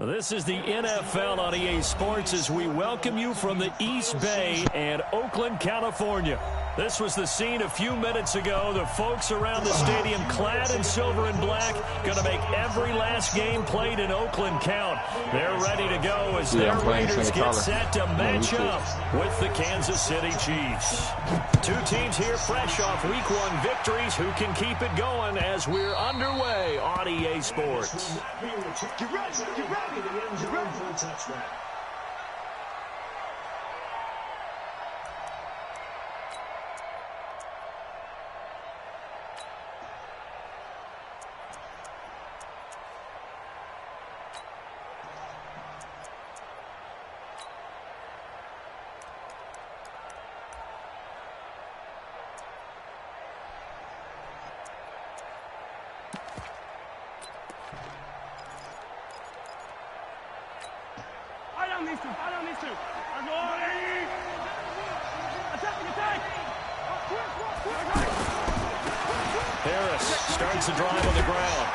This is the NFL on EA Sports as we welcome you from the East Bay and Oakland, California. This was the scene a few minutes ago. The folks around the stadium clad in silver and black going to make every last game played in Oakland count. They're ready to go as their Raiders get set to match up with the Kansas City Chiefs. Two teams here fresh off Week 1 victories who can keep it going as we're underway on EA Sports. Get ready for a touchdown. Harris starts the drive on the ground.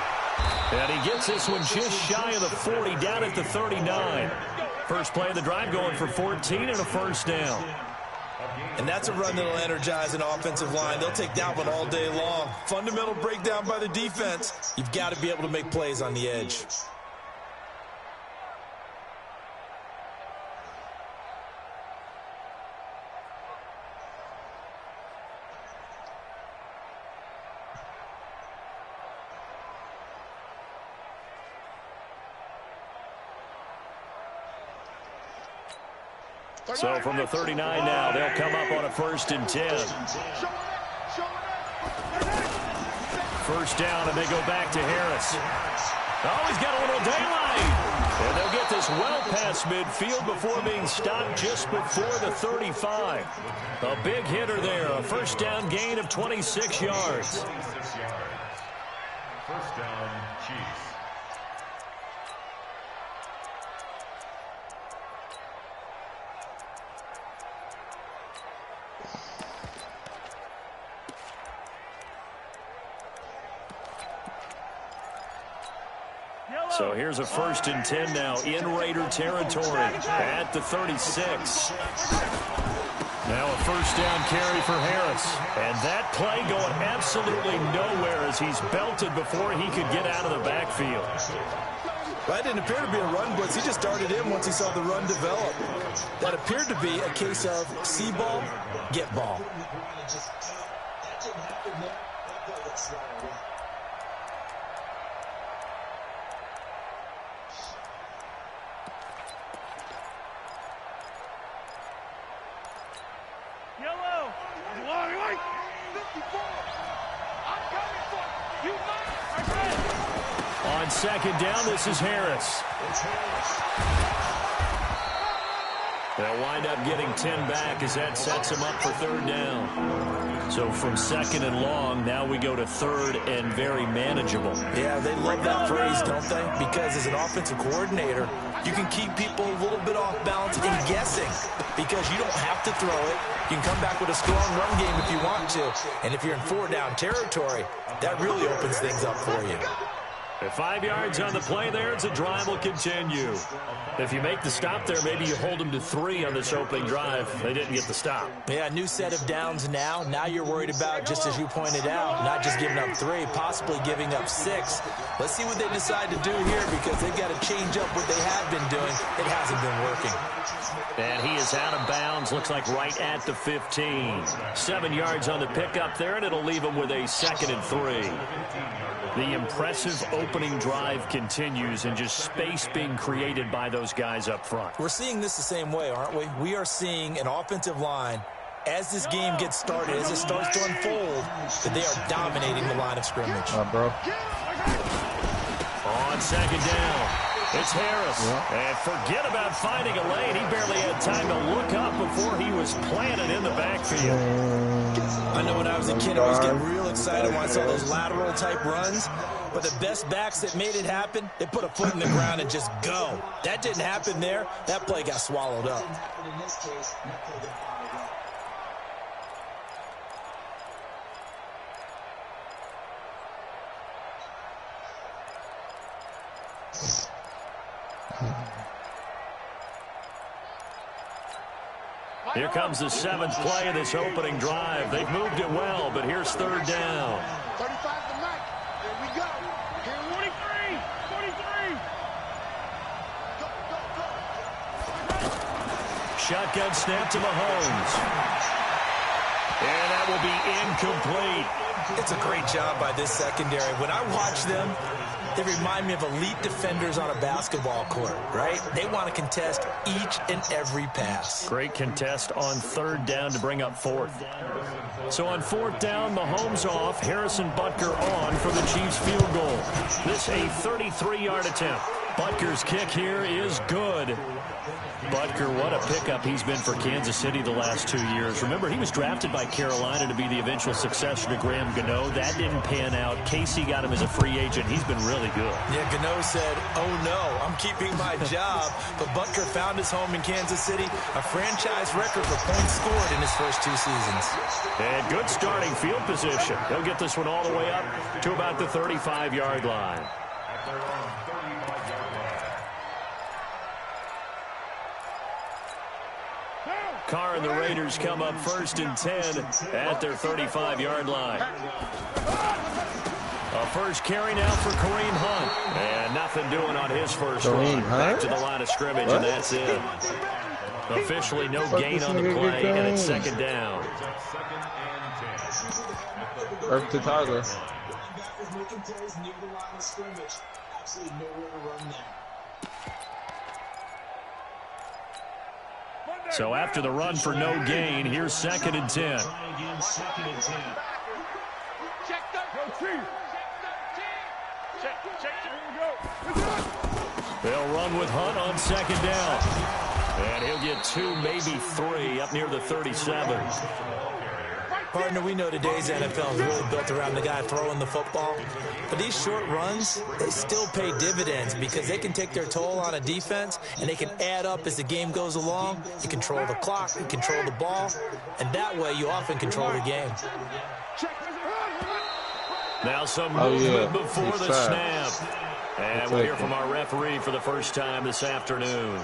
And he gets this one just shy of the 40, down at the 39. First play of the drive going for 14 and a first down. And that's a run that'll energize an offensive line. They'll take that one all day long. Fundamental breakdown by the defense. You've got to be able to make plays on the edge. So from the 39 now, they'll come up on a 1st and 10. First down, and they go back to Harris. Oh, he's got a little daylight. And they'll get this well past midfield before being stopped just before the 35. A big hitter there, a first down gain of 26 yards. First down, Chiefs. So here's a 1st and 10 now in Raider territory at the 36. Now a first down carry for Harris. And that play going absolutely nowhere as he's belted before he could get out of the backfield. That didn't appear to be a run blitz. He just darted in once he saw the run develop. That appeared to be a case of see ball, get ball. On 2nd down, this is Harris. They'll wind up getting 10 back as that sets them up for 3rd down. So from 2nd and long, now we go to 3rd and very manageable. Yeah, they love that phrase, don't they? Because as an offensive coordinator, you can keep people a little bit off balance and guessing because you don't have to throw it. You can come back with a strong run game if you want to. And if you're in 4-down territory, that really opens things up for you. At 5 yards on the play there, it's a drive will continue. If you make the stop there, maybe you hold them to 3 on this opening drive. They didn't get the stop. Yeah, new set of downs now. Now you're worried about, just as you pointed out, not just giving up 3, possibly giving up 6. Let's see what they decide to do here because they've got to change up what they have been doing. It hasn't been working. And he is out of bounds, looks like right at the 15. 7 yards on the pickup there, and it'll leave him with a 2nd and 3. The impressive opening drive continues and just space being created by those guys up front. We're seeing this the same way, aren't we? We are seeing an offensive line, as this game gets started, as it starts to unfold, that they are dominating the line of scrimmage. Bro. On 2nd down, it's Harris. And forget about finding a lane. He barely had time to look up before he was planted in the backfield. I know when I was a kid, I always get real excited when I saw those lateral-type runs. But the best backs that made it happen, they put a foot in the ground and just go. That didn't happen there. That play got swallowed up. Here comes the 7th play of this opening drive. They've moved it well, but here's 3rd down. 35 tonight. Here we go. Here 43. 43. Go, go, go. Shotgun snap to Mahomes. And that will be incomplete. It's a great job by this secondary. When I watch them, they remind me of elite defenders on a basketball court, right? They want to contest each and every pass. Great contest on 3rd down to bring up 4th. So on 4th down, Mahomes off, Harrison Butker on for the Chiefs field goal. This a 33-yard attempt. Butker's kick here is good. Butker, what a pickup he's been for Kansas City the last 2 years. Remember, he was drafted by Carolina to be the eventual successor to Graham Gano. That didn't pan out. Casey got him as a free agent. He's been really good. Yeah, Gano said, oh no, I'm keeping my job. But Butker found his home in Kansas City, a franchise record for points scored in his first 2 seasons. And good starting field position. He'll get this one all the way up to about the 35-yard line. Carr and the Raiders come up 1st and 10 at their 35-yard line. A first carry now for Kareem Hunt. And nothing doing on his first run. Back to the line of scrimmage, and that's it. Officially no gain on the play, and it's 2nd down. Earth to Tyler. So after the run for no gain, here's 2nd and 10. They'll run with Hunt on 2nd down. And he'll get 2, maybe 3, up near the 37. Partner, we know today's NFL is really built around the guy throwing the football. But these short runs, they still pay dividends because they can take their toll on a defense, and they can add up as the game goes along. You control the clock, you control the ball, and that way you often control the game. Now some movement before the snap. And we'll hear from our referee for the first time this afternoon.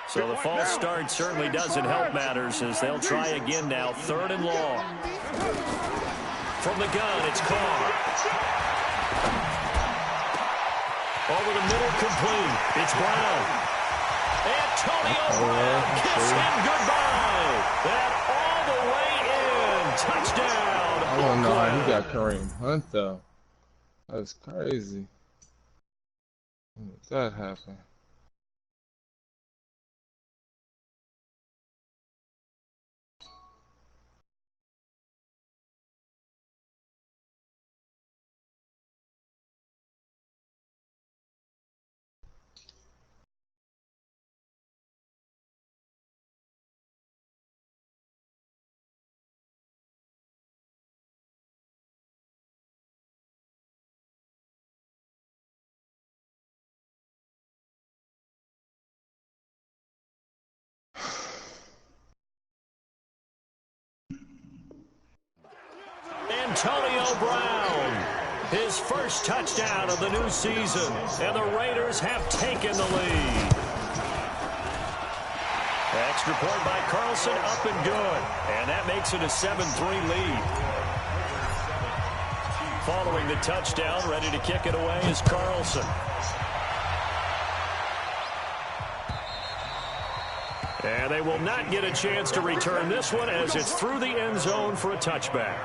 So the false start certainly doesn't help matters as they'll try again now. 3rd and long. From the gun, it's Carr. Over the middle, complete. It's Brown. Antonio Brown, kiss him goodbye. That all the way in. Touchdown. I don't know how he got Kareem Hunt, though. That's crazy. When did that happen? Antonio Brown, his first touchdown of the new season, and the Raiders have taken the lead. Extra point by Carlson, up and good, and that makes it a 7-3 lead. Following the touchdown, ready to kick it away is Carlson. And they will not get a chance to return this one as it's through the end zone for a touchback.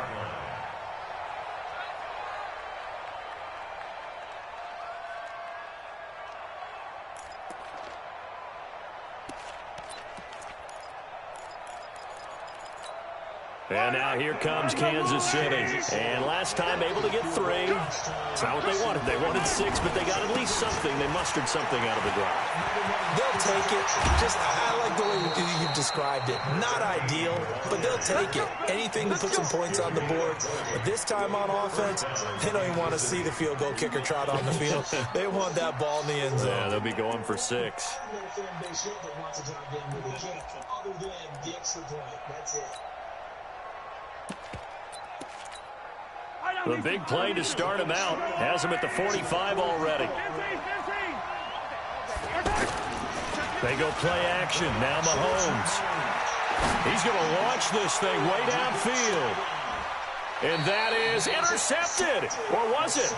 And now here comes Kansas City. And last time able to get 3. It's not what they wanted. They wanted 6, but they got at least something. They mustered something out of the drive. They'll take it. I like the way you've described it. Not ideal, but they'll take it. Anything to put some points on the board. But this time on offense, they don't even want to see the field goal kicker trot on the field. They want that ball in the end zone. Yeah, they'll be going for 6. The big play to start him out. Has him at the 45 already. They go play action. Now Mahomes. He's going to launch this thing way downfield. And that is intercepted. Or was it?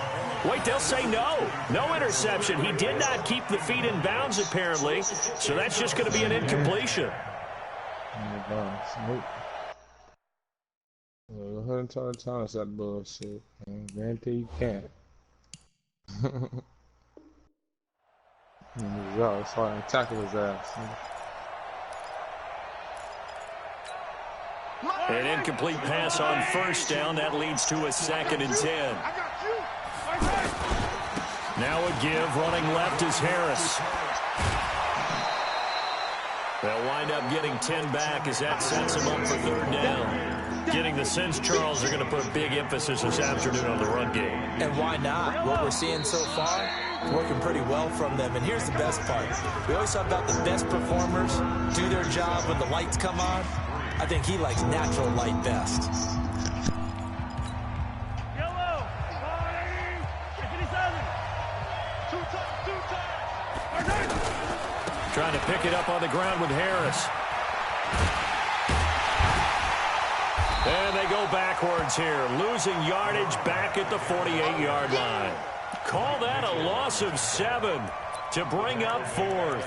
Wait, they'll say no. No interception. He did not keep the feet in bounds, apparently. So that's just going to be an incompletion. Nope. Go ahead and try to challenge that bullshit. I guarantee you can't. Yo, so I tackle his ass. An incomplete pass on first down. That leads to a 2nd and 10. Now a give. Running left is Harris. They'll wind up getting 10 back as that sets them up for 3rd down. Getting the sense, Charles, they're going to put a big emphasis this afternoon on the run game. And why not? What we're seeing so far is working pretty well from them. And here's the best part. We always talk about the best performers do their job when the lights come on. I think he likes natural light best. Trying to pick it up on the ground with Harris. And they go backwards here, losing yardage back at the 48-yard line. Call that a loss of 7 to bring up 4th.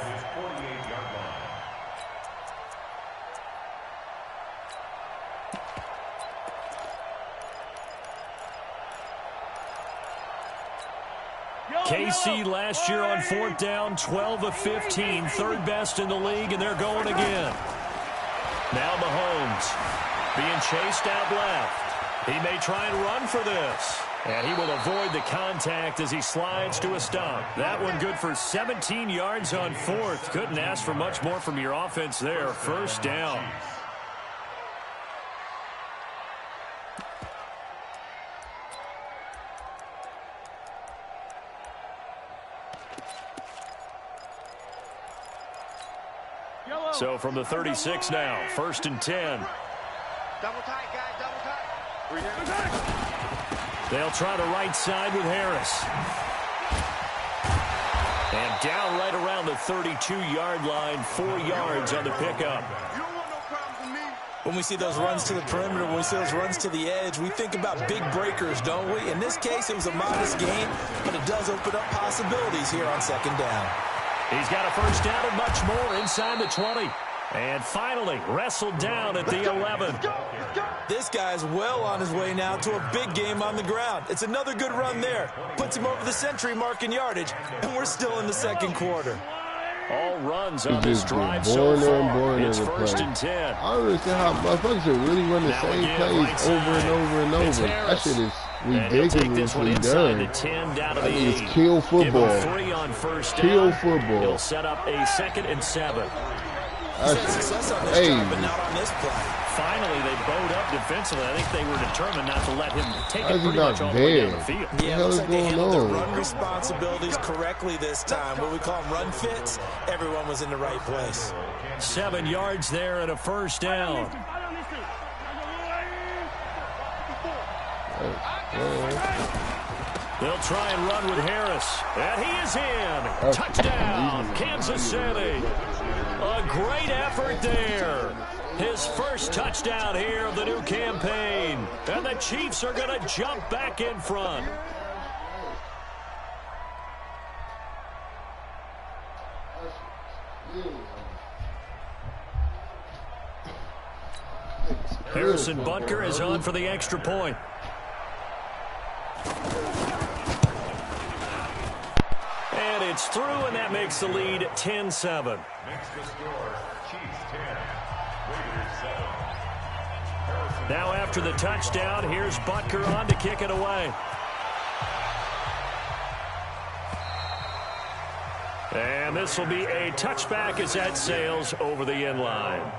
KC last year on 4th down, 12 of 15, 3rd best in the league, and they're going again. Now Mahomes being chased out left. He may try and run for this. And he will avoid the contact as he slides to a stop. That one good for 17 yards on 4th. Couldn't ask for much more from your offense there. 1st down. So from the 36 now, 1st and 10. Double tight, guys, double tight. They'll try the right side with Harris. And down right around the 32-yard line, 4 yards on the pickup. You don't want no problems with me. When we see those runs to the perimeter, when we see those runs to the edge, we think about big breakers, don't we? In this case, it was a modest gain, but it does open up possibilities here on 2nd down. He's got a 1st down and much more inside the 20. And finally, wrestled down at the 11. This guy's well on his way now to a big game on the ground. It's another good run there. Puts him over the century mark in yardage, and we're still in the 2nd quarter. All runs on this drive so far. It's 1st and 10. I don't understand how motherfuckers really run the same plays over and over and over. That shit is ridiculously done. That is kill football. 3 on 1st down. Kill football. He'll set up a 2nd and 7. He's had success on this drive, but not on this play. Finally, they bowed up defensively. I think they were determined not to let him take it How's he pretty not much all the way down the dead? field. Yeah, What looks the like hell they is handled going their on? run responsibilities correctly this time. What we call them run fits, everyone was in the right place. 7 yards there and a 1st down. They'll try and run with Harris. And he is in. Touchdown, Kansas City. A great effort there. His 1st touchdown here of the new campaign. And the Chiefs are going to jump back in front. Harrison Butker is on for the extra point. And it's through, and that makes the lead 10-7. Next to score, Chiefs 10, Raiders 7. Now after the touchdown, here's Butker on to kick it away. And this will be a touchback as that sails over the end line.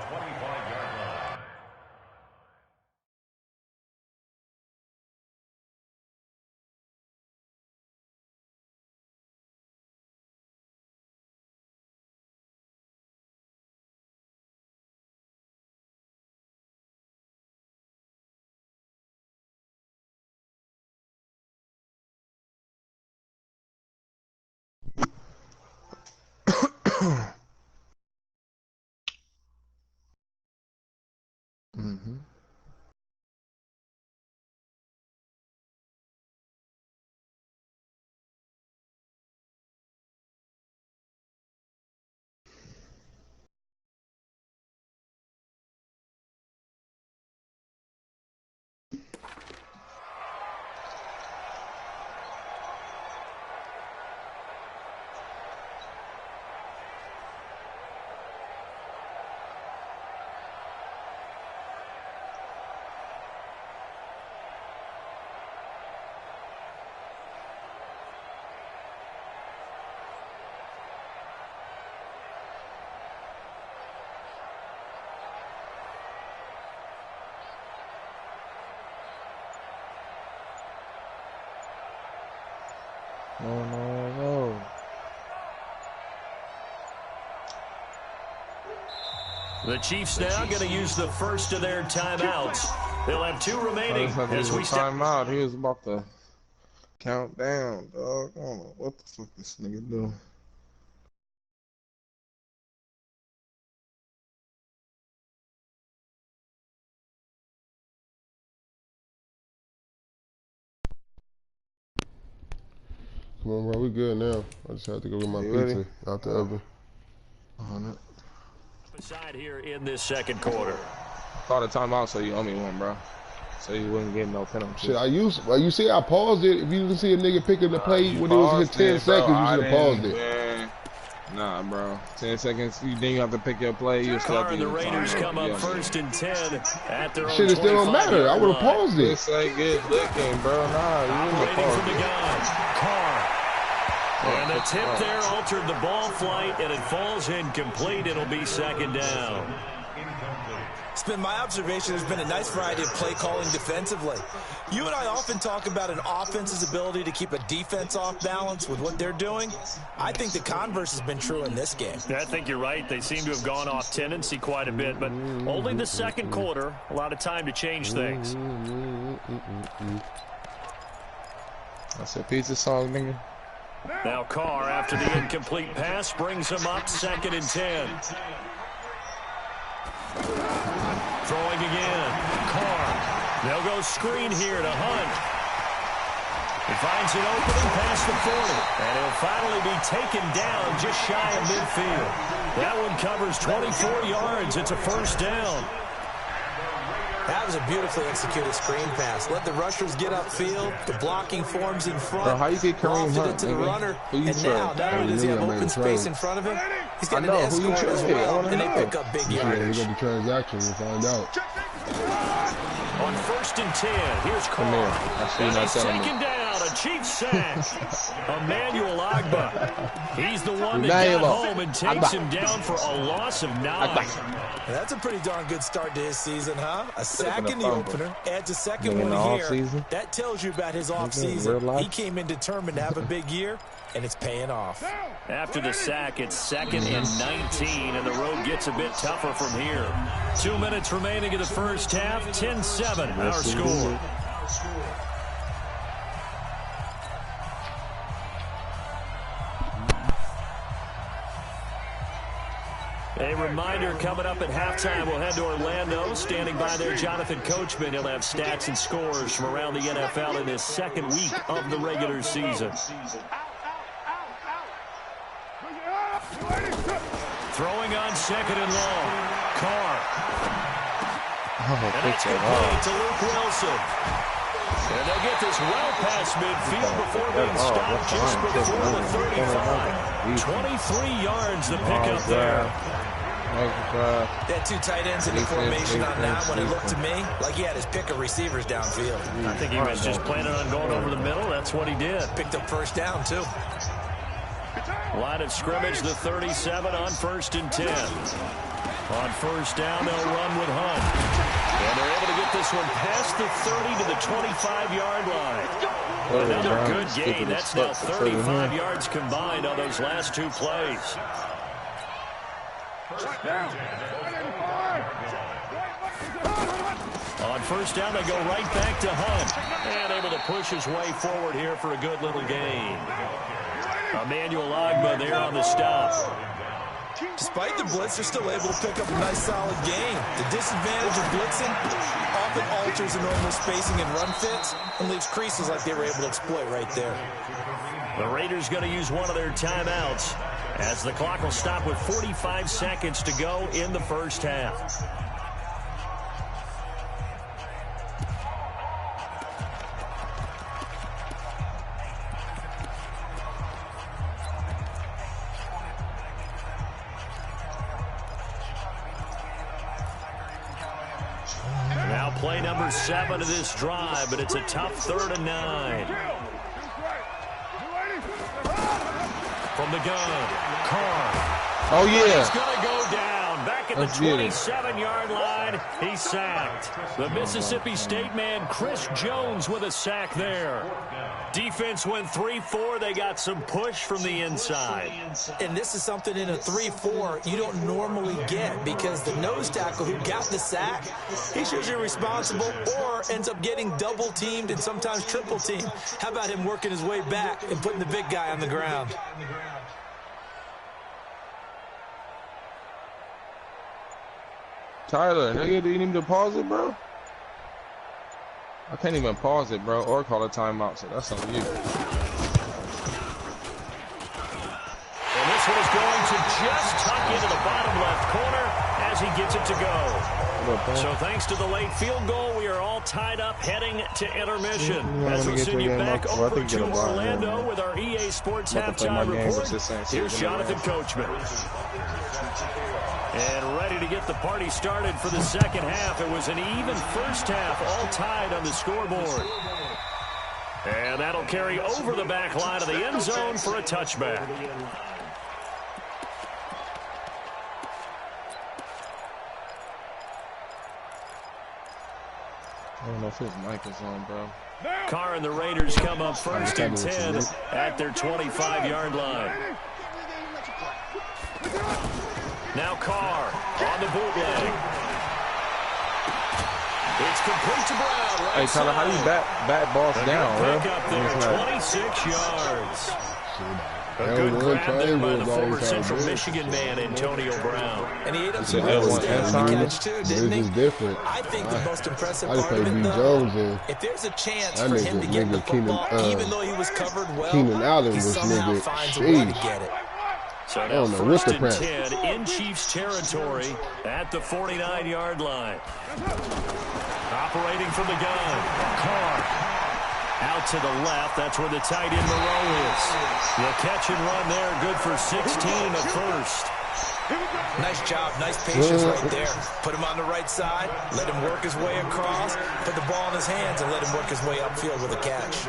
Mm-hmm. No. The Chiefs now going to use the first of their timeouts. They'll have 2 remaining as we step timeout. He was about to count down, dog. I don't know what the fuck this nigga doing. Come on, bro. We good now. I just have to go get my pizza out the oven. On it. Aside here in this second quarter. Call the timeout so you owe me one, bro. So you wouldn't get no penalty. Shit, you see, I paused it. If you didn't see a nigga picking the play when it was his 10 seconds, you should have paused it. Man. Nah, bro. 10 seconds. Then you have to pick your play. You still have to the Raiders come up 1st and 10 at their own. Shit, it still don't matter. I would have paused it. This ain't good looking, bro. Nah, you wouldn't have paused it. Carr. And the tip there altered the ball flight, and it falls incomplete. It'll be 2nd down. It's been my observation there's been a nice variety of play calling defensively. You and I often talk about an offense's ability to keep a defense off balance with what they're doing. I think the converse has been true in this game. I think you're right. They seem to have gone off tendency quite a bit, but only the second quarter. A lot of time to change things. That's a pizza song, nigga. Now Carr, after the incomplete pass, brings him up 2nd and 10. Throwing again. Carr. They'll go screen here to Hunt. He finds an opening past the 40. And he'll finally be taken down just shy of midfield. That one covers 24 yards. It's a 1st down. That was a beautifully executed screen pass. Let the rushers get upfield. The blocking forms in front. Bro, how you get Kareem Hunt, to the runner. And now, not only does he have open space in front of him, he's got an escort as well, and they pick up big yardage. We got the transaction. We'll find out. On 1st and 10, here's Carr. And he's taken down. A Chiefs sack. Emmanuel Agba. He's the one that got home and takes him down for a loss of 9. That's a pretty darn good start to his season, huh? A sack in the opener, adds a second one here. That tells you about his offseason. He came in determined to have a big year, and it's paying off. After the sack, it's 2nd and 19, and the road gets a bit tougher from here. 2 minutes remaining in the first half, 10-7, our score. A reminder, coming up at halftime, we'll head to Orlando. Standing by there, Jonathan Coachman. He'll have stats and scores from around the NFL in his 2nd week of the regular season. Throwing on 2nd and long. Carr. And that's complete to Luke Wilson. And they'll get this well past midfield before being stopped just before the 35. 23 yards to pick up there. They had 2 tight ends in the formation on that one. It looked to me like he had his pick of receivers downfield. I think he was just planning on going over the middle. That's what he did. Picked up 1st down, too. Line of scrimmage, the 37 on 1st and 10. On 1st down, they'll run with Hunt. And they're able to get this one past the 30 to the 25-yard line. Another good gain. That's now 35 yards combined on those last 2 plays. On 1st down, they go right back to Hunt. And able to push his way forward here for a good little gain. Emmanuel Agba there on the stop. Despite the blitz, they're still able to pick up a nice, solid gain. The disadvantage of blitzing often alters the normal spacing and run fits and leaves creases like they were able to exploit right there. The Raiders going to use one of their timeouts as the clock will stop with 45 seconds to go in the first half. Now play number 7 of this drive, but it's a tough 3rd and 9. From the gun, Carr. Oh, yeah. He's going to go down. Back at the 27-yard line, he's sacked. The Mississippi State man, Chris Jones, with a sack there. Defense went 3-4. They got some push from the inside. And this is something in a 3-4 you don't normally get because the nose tackle who got the sack, he's usually responsible or ends up getting double-teamed and sometimes triple-teamed. How about him working his way back and putting the big guy on the ground? Tyler, nigga, do you need to pause it, bro? I can't even pause it, bro, or call a timeout, so that's on you. And this one is going to just tuck into the bottom left corner as he gets it to go. So thanks to the late field goal, we are all tied up heading to intermission. As we send you back over to Orlando with our EA Sports halftime report, here's Jonathan Coachman. And ready to get the party started for the second half. It was an even first half, all tied on the scoreboard. And that'll carry over the back line of the end zone for a touchback. I don't know if his mic is on, bro. Carr and the Raiders come up first and 10 at their 25-yard line. Now Carr on the bootleg. It's complete to Brown. Right, hey, Tyler, how do you bat boss down, bro? Pick up there, 26 yards. A good grab there by the former Central Michigan man, Antonio Brown. And he ate up some real estate on the catch, too, didn't he? Different. I think the most impressive part of it, though, if there's a chance for him to get the football, even though he was covered well, he somehow finds a way to get it. So now first and 10 in Chiefs territory at the 49-yard line. Operating from the gun, Carr. Out to the left, that's where the tight end Moreau is. The catch and run there, good for 16 and a first. Nice job, nice patience right there. Put him on the right side, let him work his way across, put the ball in his hands, and let him work his way upfield with a catch.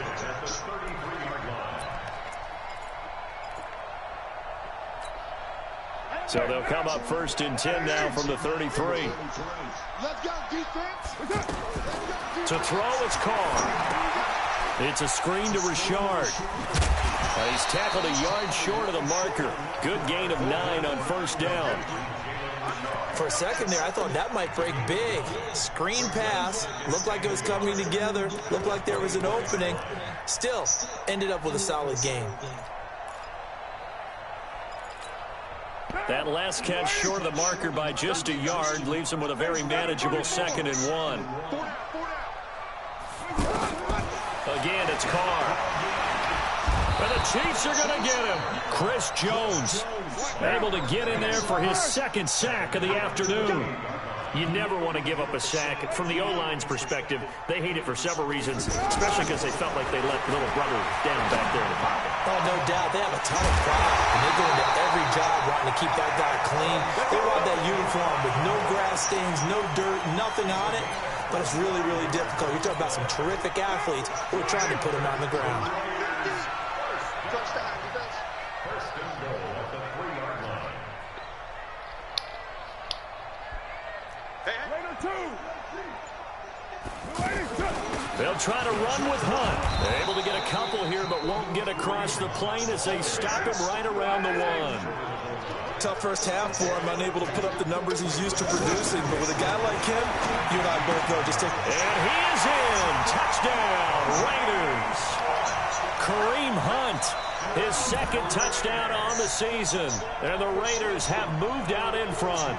So they'll come up first and 10 now from the 33. To throw, it's Carr. It's a screen to Richard. He's tackled a yard short of the marker. Good gain of 9 on first down. For a second there, I thought that might break big. Screen pass. Looked like it was coming together. Looked like there was an opening. Still, ended up with a solid gain. That last catch short of the marker by just a yard leaves him with a very manageable 2nd and 1. Again, it's Carr. And the Chiefs are going to get him. Chris Jones able to get in there for his 2nd sack of the afternoon. You never want to give up a sack. From the O-line's perspective, they hate it for several reasons, especially because they felt like they let little brother down back there in the pocket. Oh, no doubt. They have a ton of pride, and they go into every job wanting to keep that guy clean. They want that uniform with no grass stains, no dirt, nothing on it. But it's really, really difficult. You're talking about some terrific athletes who are trying to put him on the ground. First and goal at the 3-yard line. They'll try to run with Hunt. They're able to get a couple here, but won't get across the plane as they stop him right around the 1. Tough first half for him, unable to put up the numbers he's used to producing. But with a guy like him, you and I both know just take. And he is in. Touchdown, Raiders. Kareem Hunt His second touchdown on the season. And the Raiders have moved out in front.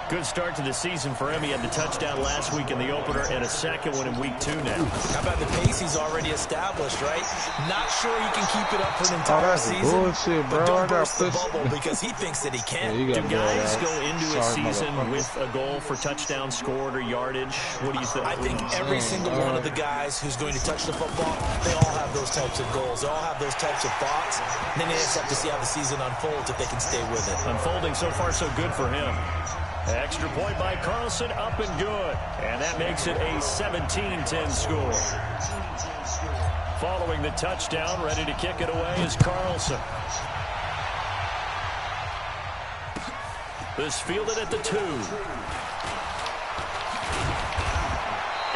Good start to the season for him. He had the touchdown last week in the opener and a second one in week 2 now. How about the pace he's already established, right? Not sure he can keep it up for an entire season. Bullshit, bro. But don't burst the bubble because he thinks that he can. Do guys go into a season with a goal for touchdowns scored or yardage? What do you think? I think every single one of the guys who's going to touch the football, they all have those types of goals. They all have those types of thoughts. And then they just have to see how the season unfolds if they can stay with it. Unfolding so far so good for him. Extra point by Carlson, up and good. And that makes it a 17-10 score. Following the touchdown, ready to kick it away is Carlson. This fielded at the 2.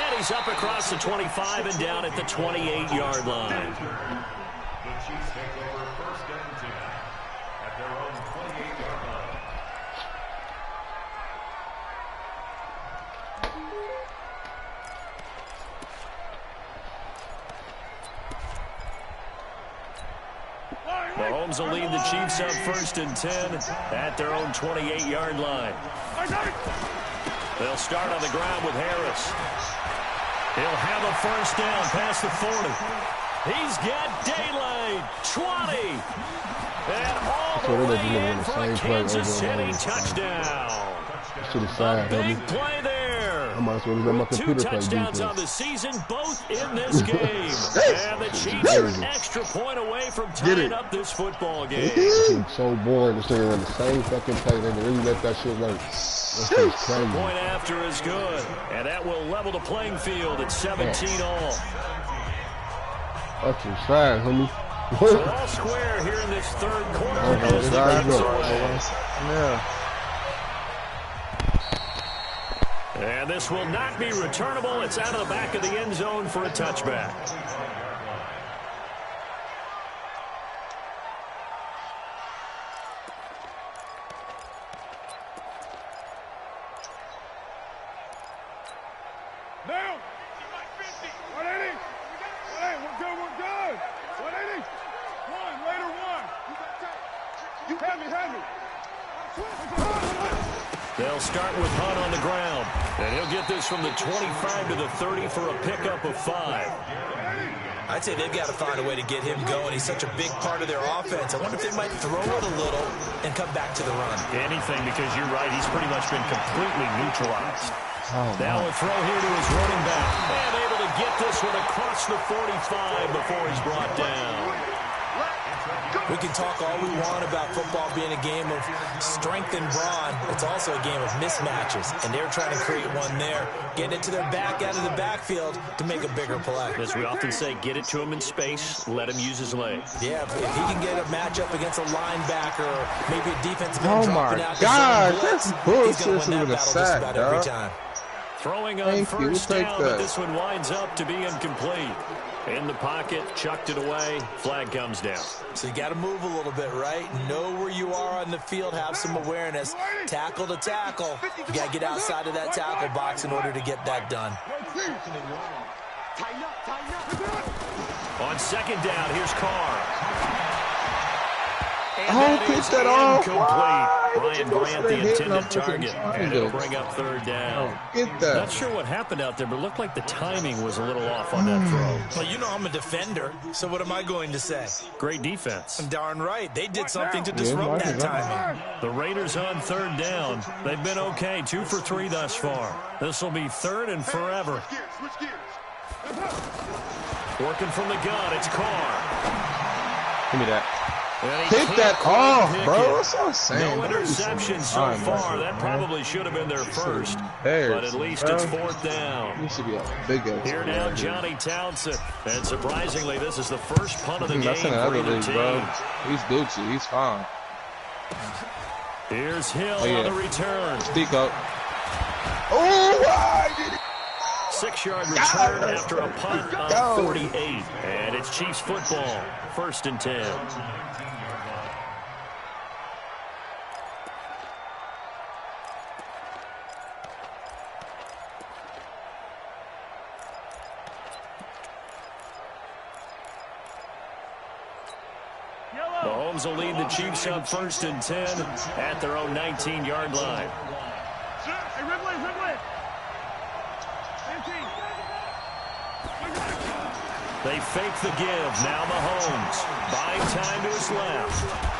And he's up across the 25 and down at the 28-yard line. The Chiefs take over 1st and 10 at their own 28-yard line. Mahomes will lead the Chiefs up 1st and 10 at their own 28-yard line. They'll start on the ground with Harris. He'll have a 1st down past the 40. He's got daylight. 20. And all the way in for a Kansas City touchdown. A big play there. I might as well let my computer play defense. 2 touchdowns on the season, both in this game. And the Chiefs are an extra point away from tying up this football game. It's so boring to stay on the same fucking play. They really let that shit work. That's crazy. The point after is good. And that will level the playing field at 17 all. That's inside, homie. So all square here in this 3rd quarter as the Chiefs are away. Yeah. And this will not be returnable. It's out of the back of the end zone for a touchback. Down. 180. 180. We're good. 180. 1. Later 1. You have me. They'll start with Hunt on the ground. And he'll get this from the 25 to the 30 for a pickup of 5. I'd say they've got to find a way to get him going. He's such a big part of their offense. I wonder if they might throw it a little and come back to the run. Anything, because you're right. He's pretty much been completely neutralized. Now a throw here to his running back. And able to get this one across the 45 before he's brought down. We can talk all we want about football being a game of strength and brawn. It's also a game of mismatches, and they're trying to create one there, getting it to their back out of the backfield to make a bigger play. As we often say, get it to him in space, let him use his legs. Yeah, if he can get a matchup against a linebacker or maybe a defensive end Oh dropping my out God, to that's he's going to bullshit win that with a battle just sack, about every dog. time. Throwing on Thank you. first We'll take down, but that. this one winds up to be incomplete. In the pocket, chucked it away, flag comes down. So you got to move a little bit, right? Know where you are on the field, have some awareness. Tackle to tackle. You got to get outside of that tackle box in order to get that done. On 2nd down, here's Carr. Oh, pitch that off. Ryan Grant, the intended target, and it'll bring up 3rd down. Get that. Not sure what happened out there, but it looked like the timing was a little off on that throw. Well, you know I'm a defender, so what am I going to say? Great defense. Darn right. They did something to disrupt that timing. The Raiders on 3rd down. They've been okay, 2 for 3 thus far. This will be 3rd and forever. Switch gears. Working from the gun, it's Carr. Give me that. And he Hit can't that quite off, pick bro. it. That's what I'm saying. No interceptions so Fine, far. That man. probably should have been their first. Bears, But at least bro. it's 4th down. He should be a big ass. Here now, Johnny Townsend. And surprisingly, this is the first punt of the game That's in for another either league, team. bro. He's Gucci. He's fine. Here's Hill Oh, yeah. on the return. Stico. Oh, why did he? 6-yard return after a punt on 48. And it's Chiefs football. 1st and 10. Mahomes will lead the Chiefs up 1st and 10 at their own 19-yard line. Hey, Ridley. 15. They fake the give. Now Mahomes buying time to his left.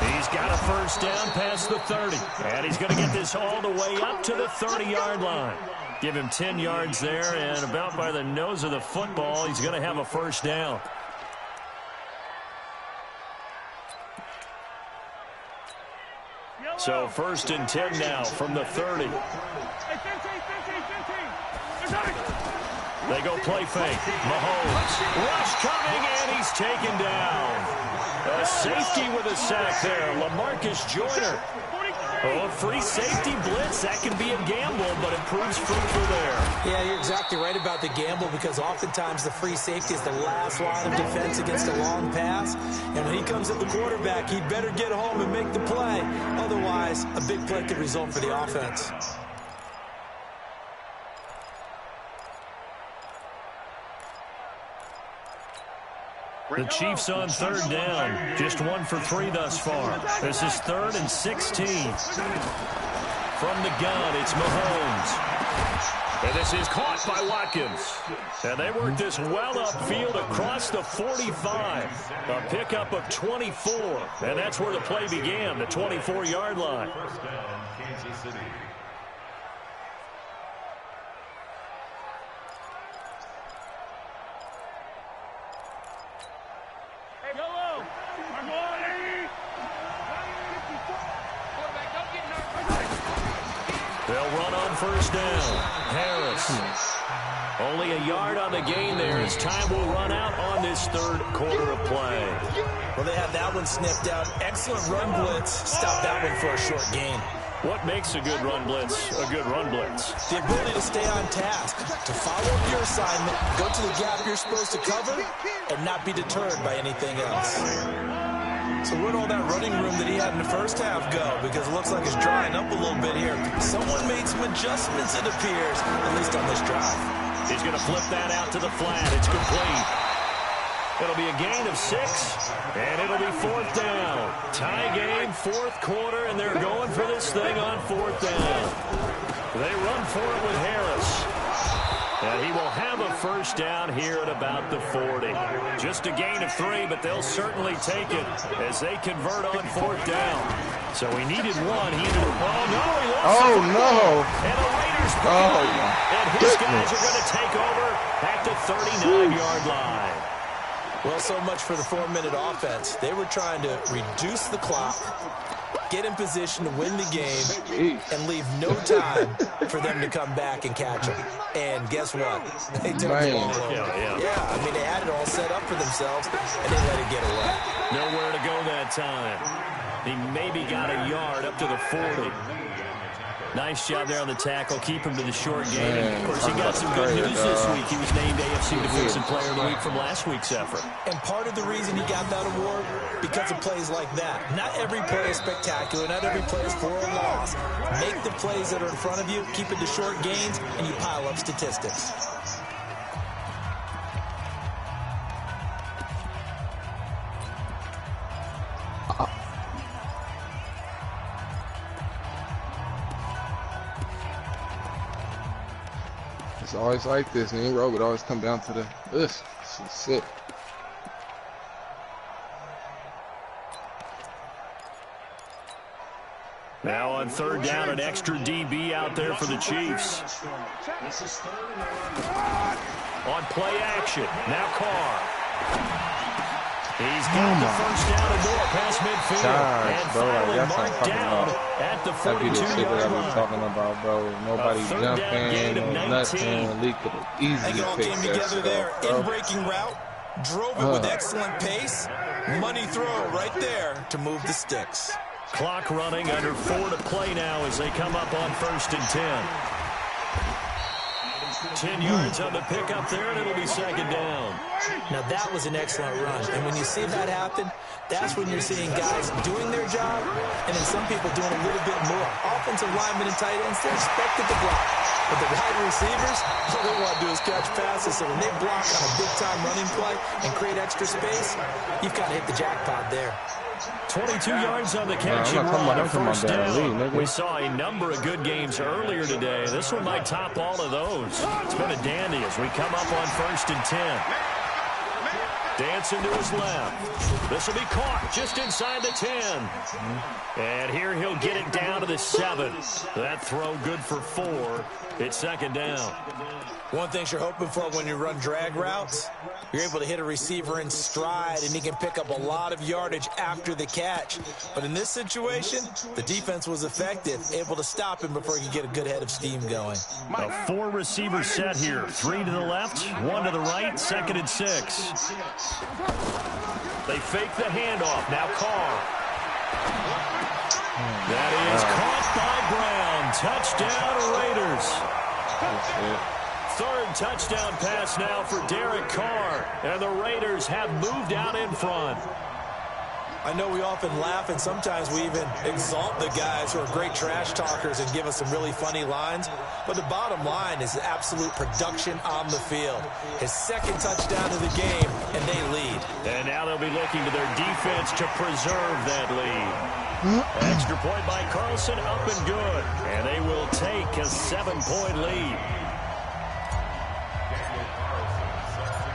He's got a 1st down past the 30. And he's going to get this all the way up to the 30-yard line. Give him 10 yards there, and about by the nose of the football, he's going to have a 1st down. So 1st and 10 now from the 30. Hey, 15. They go play fake. Mahomes. Rush coming, and he's taken down. A safety with a sack there. LaMarcus Joyner. Oh, free safety blitz. That can be a gamble, but it proves fruitful there. Yeah, you're exactly right about the gamble, because oftentimes the free safety is the last line of defense against a long pass. And when he comes at the quarterback, he better get home and make the play. Otherwise, a big play could result for the offense. The Chiefs on 3rd down. Just 1 for 3 thus far. This is 3rd and 16. From the gun, it's Mahomes. And this is caught by Watkins. And they work this well upfield across the 45. A pickup of 24. And that's where the play began, the 24-yard line. 1st down, Kansas City. They'll run on 1st down. Harris. Only a yard on the gain there as time will run out on this 3rd quarter of play. Well, they had that one sniffed out. Excellent run blitz. Stop that one for a short gain. What makes a good run blitz a good run blitz? The ability to stay on task, to follow up your assignment, go to the gap you're supposed to cover, and not be deterred by anything else. So where'd all that running room that he had in the 1st half go? Because it looks like it's drying up a little bit here. Someone made some adjustments, it appears, at least on this drive. He's going to flip that out to the flat. It's complete. It'll be a gain of 6, and it'll be 4th down. Tie game, 4th quarter, and they're going for this thing on 4th down. They run for it with Harris. And he will have a 1st down here at about the 40. Just a gain of 3, but they'll certainly take it as they convert on 4th down. So he needed 1. He ended up, Oh, no. And the Raiders and his guys are going to take over at the 39-yard line. Well, so much for the 4-minute offense. They were trying to reduce the clock, get in position to win the game, and leave no time for them to come back and catch them. And guess what? They turned the ball over. Yeah, I mean, they had it all set up for themselves, and they let it get away. Nowhere to go that time. He maybe got a yard up to the 40. Nice job there on the tackle. Keep him to the short game. And of course, he got some good news this week. He was named AFC Defensive Player of the Week from last week's effort. And part of the reason he got that award, because of plays like that. Not every play is spectacular. Not every play is for a loss. Make the plays that are in front of you, keep it to short gains, and you pile up statistics. It's always like this, man. Road would always come down to the this. This is sick. Now on 3rd down, an extra DB out there for the Chiefs. On play action, now Carr. He's got the 1st down and more past midfield. And finally marked down at the 42-yard line. Talking about, bro. Nobody jumping, nothing. Lee could have easily they all picked came that together shit there, up, bro. in-breaking route, drove it with excellent pace. Money throw right there to move the sticks. Clock running, under 4 to play now as they come up on 1st and 10. 10 yards on the pickup there, and it'll be 2nd down. Now, that was an excellent run. And when you see that happen, that's when you're seeing guys doing their job, and then some people doing a little bit more. Offensive linemen and tight ends, they're expected to block. But the wide receivers, all they want to do is catch passes. So when they block on a big-time running play and create extra space, you've got to hit the jackpot there. 22 yards on the catch and run on first down. We saw a number of good games earlier today. This one might top all of those. It's been a dandy as we come up on 1st and 10. Dancing to his left. This will be caught just inside the 10. And here he'll get it down to the 7. That throw good for 4. It's 2nd down. One thing you're hoping for when you run drag routes, you're able to hit a receiver in stride, and he can pick up a lot of yardage after the catch. But in this situation, the defense was effective, able to stop him before he could get a good head of steam going. A 4-receiver set here. 3 to the left, 1 to the right, 2nd and 6. They fake the handoff. Now Carr. That is caught by Brown. Touchdown, Raiders. 3rd touchdown pass now for Derek Carr. And the Raiders have moved out in front. I know we often laugh, and sometimes we even exalt the guys who are great trash talkers and give us some really funny lines. But the bottom line is absolute production on the field. His 2nd touchdown of the game, and they lead. And now they'll be looking to their defense to preserve that lead. Extra point by Carlson, up and good. And they will take a 7-point lead.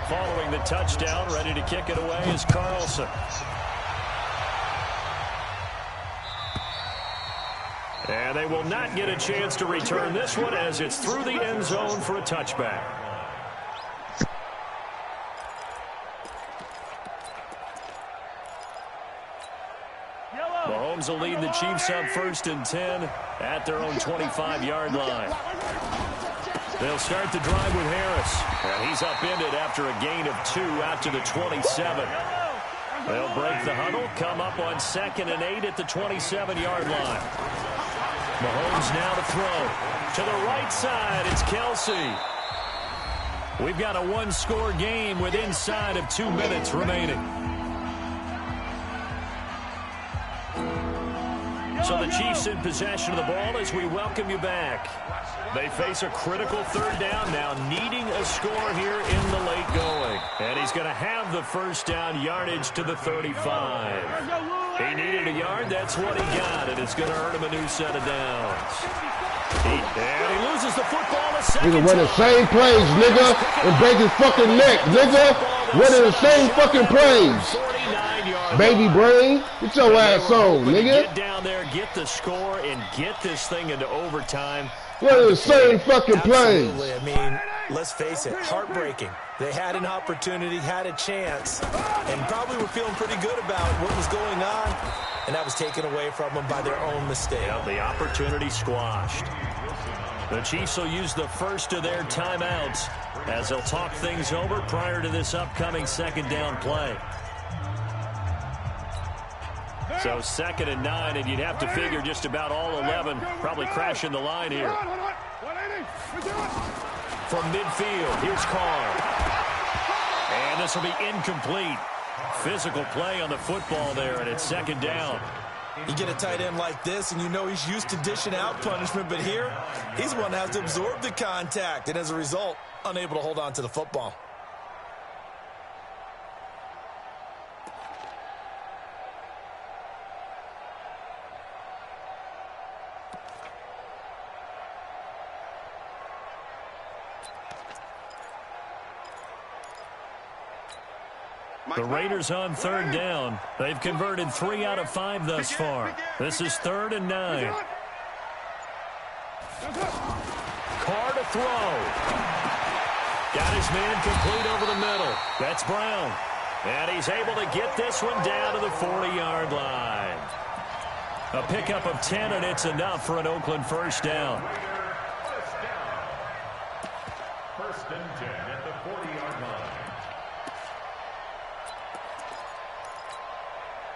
Following the touchdown, ready to kick it away is Carlson. And they will not get a chance to return this one as it's through the end zone for a touchback. Mahomes will lead the Chiefs up 1st and 10 at their own 25-yard line. They'll start the drive with Harris. And he's upended after a gain of 2 out to the 27. They'll break the huddle, come up on 2nd and 8 at the 27-yard line. Mahomes now to throw. To the right side, it's Kelsey. We've got a 1-score game with inside of 2 minutes remaining. So the Chiefs in possession of the ball as we welcome you back. They face a critical 3rd down now, needing a score here in the late going. And he's going to have the 1st down yardage to the 35. He needed a yard, that's what he got, and it's going to earn him a new set of downs. And he loses the football a second time. Nigga run the same plays, nigga, and break his fucking neck, nigga. Running the same fucking plays. Baby brain, get your ass on, nigga. Get down there, get the score, and get this thing into overtime. Running the same fucking plays. Absolutely. I mean, let's face it, heartbreaking. They had an opportunity, had a chance, and probably were feeling pretty good about what was going on, and that was taken away from them by their own mistake. Yeah, the opportunity squashed. The Chiefs will use the first of their timeouts as they'll talk things over prior to this upcoming 2nd down play. So 2nd and 9, and you'd have to figure just about all 11 probably crashing the line here. From midfield, here's Carr. And this will be incomplete. Physical play on the football there, and it's 2nd down. You get a tight end like this, and you know he's used to dishing out punishment, but here, he's the one that has to absorb the contact, and as a result, unable to hold on to the football. The Raiders on 3rd down. They've converted 3 out of 5 thus far. This is 3rd and 9. Carr to throw. Got his man complete over the middle. That's Brown. And he's able to get this one down to the 40-yard line. A pickup of 10, and it's enough for an Oakland 1st down. 1st and 10 at the 40-yard line.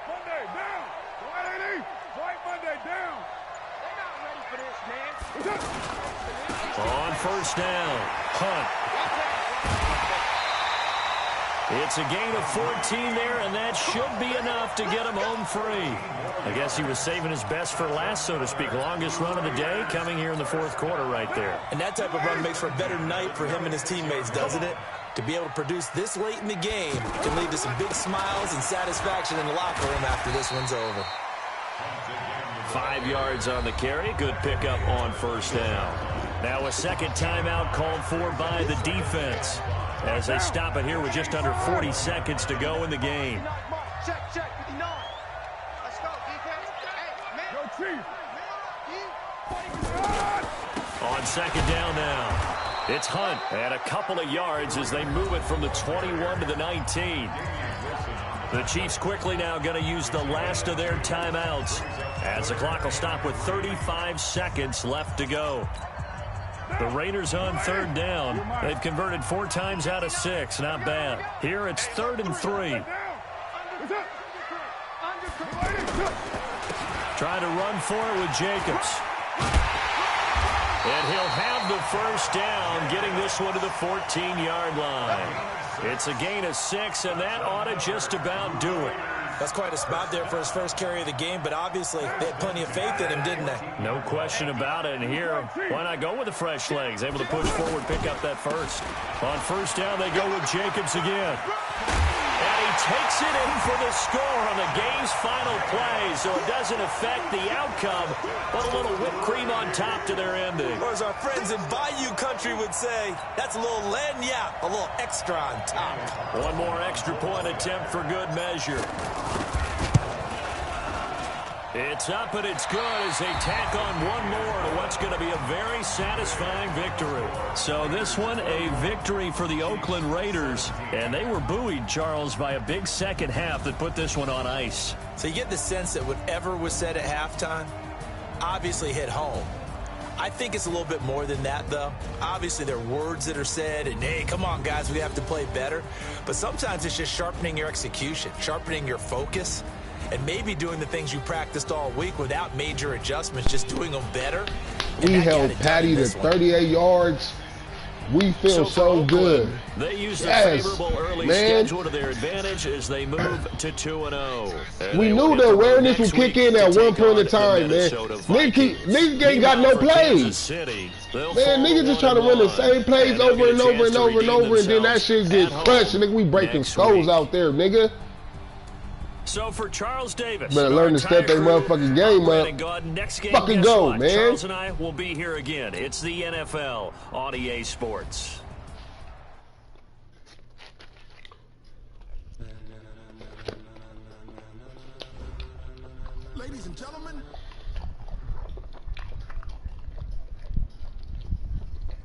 Monday, down! Right, Eddie! Right, Monday, down! They're not ready for this, man. On 1st down, punt. It's a gain of 14 there, and that should be enough to get him home free. I guess he was saving his best for last, so to speak. Longest run of the day coming here in the 4th quarter right there. And that type of run makes for a better night for him and his teammates, doesn't it? To be able to produce this late in the game can lead to some big smiles and satisfaction in the locker room after this one's over. 5 yards on the carry. Good pickup on first down. Now a second timeout called for by the defense as they stop it here with just under 40 seconds to go in the game. Check, 59. Let's go, defense. Hey, man. Yo, Chief. On second down now. It's Hunt at a couple of yards as they move it from the 21 to the 19. The Chiefs quickly now going to use the last of their timeouts as the clock will stop with 35 seconds left to go. The Raiders on third down. They've converted 4 times out of 6. Not bad. Here it's 3rd and 3. Trying to run for it with Jacobs. And he'll have the first down, getting this one to the 14-yard line. It's a gain of 6, and that ought to just about do it. That's quite a spot there for his first carry of the game, but obviously they had plenty of faith in him, didn't they? No question about it. And here, why not go with the fresh legs? Able to push forward, pick up that first. On first down, they go with Jacobs again. And he takes it in for the score on the game's final play, so it doesn't affect the outcome, but a little whipped cream on top to their ending. Or as our friends in Bayou Country would say, that's a little lagniappe, a little extra on top. One more extra point attempt for good measure. It's up and it's good as they tack on one more to what's going to be a very satisfying victory. So this one, a victory for the Oakland Raiders. And they were buoyed, Charles, by a big second half that put this one on ice. So you get the sense that whatever was said at halftime obviously hit home. I think it's a little bit more than that, though. Obviously, there are words that are said, and, hey, come on, guys, we have to play better. But sometimes it's just sharpening your execution, sharpening your focus, and maybe doing the things you practiced all week without major adjustments, just doing them better. We held Patty to 38 yards. We feel so good. They used a favorable early schedule to their advantage as they move to 2-0. We knew the awareness would kick in at one point in time, man. Niggas ain't got no plays. Man, niggas just trying to run the same plays over and over and over and over, and then that shit gets crushed, and nigga, we breaking skulls out there, nigga. So for Charles Davis, better learn to step their motherfucking game up. Next game, fucking go, man. Charles and I will be here again. It's the NFL on EA Sports. Ladies and gentlemen,